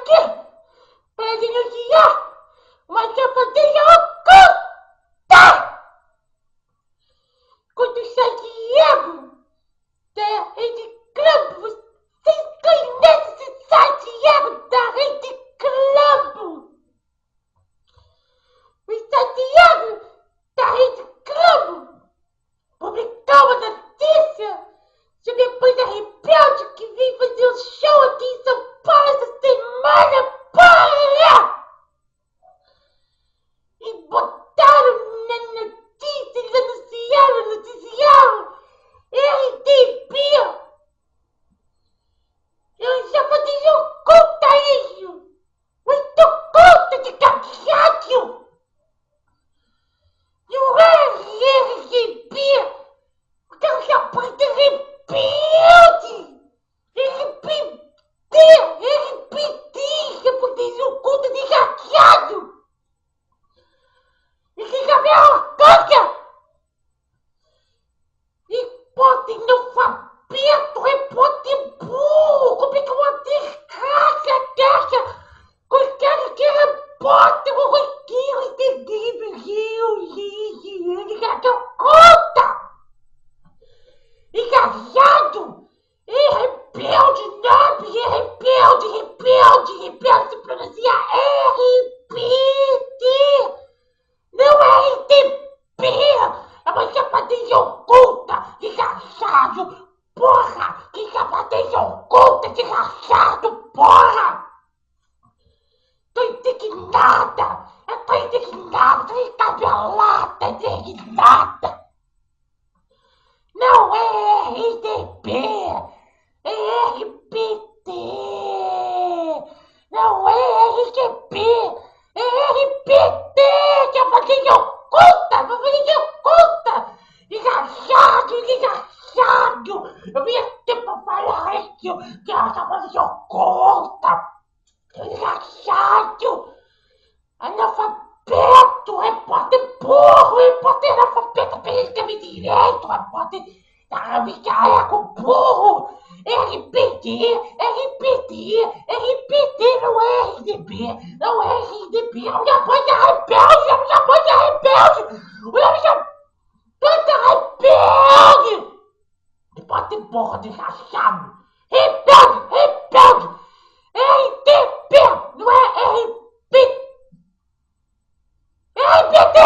aqui para denunciar uma sapateira oculta contra o Santiago da Rede Globo. Vocês conhecem esse Santiago da Rede Globo? O Santiago da Rede Globo publicou uma notícia sobre a banda Rebelde que vem fazer um show aqui em São Paulo essa semana, porra! E botaram na notícia, eles anunciaram no noticiário RTP. Eu já falei oculta isso! Muito oculta de cagado! Não é RTP! Porque eu já pode rebelde! RPT! Já pode oculta de cagado! E que cabelo coca! Repórter analfabeto, repórter burro! Como é que eu vou ter caixa? Com o cara que é repórter, o roqueiro, entendeu? Conta! Engajado! É rebelde, nobre! É rebelde! Se pronuncia RPT! Não é RTP! É uma chapadinha oculta, desgraçado! Porra! Que chapadinha oculta, desgraçado! Porra! Tô indignada! Eu tô descabelada, indignada! Não é RTP! É RPT! Não é RTP! É RPT! Chapadinha oculta! Chapadinha oculta! Desgraçado! Eu vim aqui pra falar isso! Que é a chapadinha oculta! Desgraçado! Analfabeto! Repórter burro! Repórter analfabeto! Escreve direito! Repórter com burro! RPT! Não é RDB! Não é RDB! A minha voz é rebelde! Rebelde! Repórter burro, desgraçado! Rebelde! RTP! Não é RP! RPT!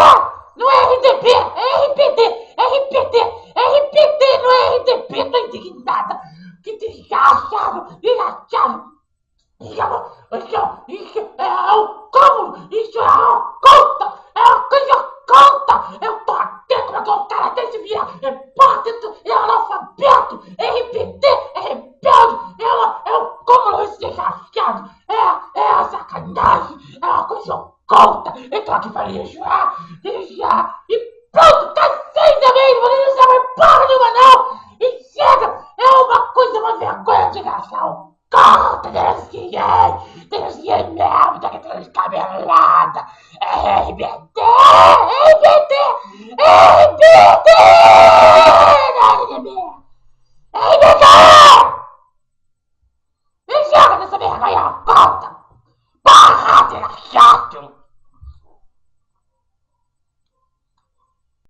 Não é RDP! RPT! Não é RDP! Tô indignada! Que desgraçado! Isso é oculto! Isso é oculta! É uma coisa oculta! Eu tô até como é que o cara desse vira repórter, é analfabeto! RPT! É rebelde! É oculto! Esse desgraçado! É sacanagem! É uma coisa oculta! Eu tô aqui pra denunciar! E pronto! Cansei também! Não vou denunciar mais porra nenhuma não! E chega! É uma vergonha de nação! Corta! Denunciei mesmo! Tá que descabelada! RBT!